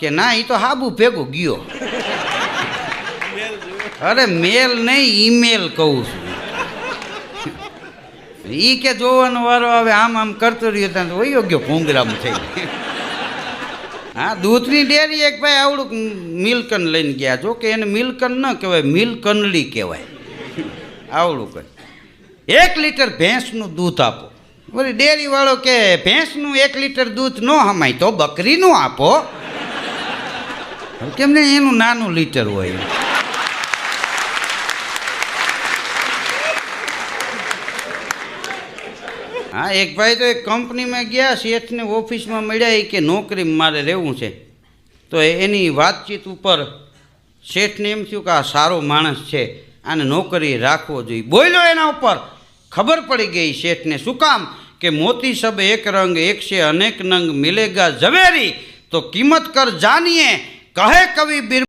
કે ના એ તો હાબુ ભેગો ગયો. અરે મેલ નહીં, ઈમેલ કહું છું. ઈ કે જોવાનો વારો આવે આમ આમ કરતો રહ્યો ત્યાં વયો ગયો ભૂંગરામ થઈ. હા, દૂધની ડેરી એક ભાઈ આવડું મિલ્કન લઈને ગયા. જો કે એને મિલ્કન ન કહેવાય, મિલ્કનલી કહેવાય. આવડું કરે 1 લીટર ભેંસનું દૂધ આપો. બોલી ડેરીવાળો કે ભેંસનું 1 લીટર દૂધ ન હમાય તો બકરીનું આપો. કેમ ને એનું નાનું લીટર હોય. હા, એક ભાઈ તો એક કંપનીમાં ગયા, શેઠને ઓફિસમાં મળ્યા. એ કે નોકરીમાં મારે રહેવું છે. તો એની વાતચીત ઉપર શેઠને એમ થયું કે આ સારો માણસ છે, આને નોકરી રાખવો જોઈએ. બોલ્યો એના ઉપર. ખબર પડી ગઈ શેઠને. શું કામ? કે મોતી સબ એક રંગ એક સે અનેક નંગ મિલેગા ઝવેરી તો કિંમત કર જાનીએ કહે કવિ બિર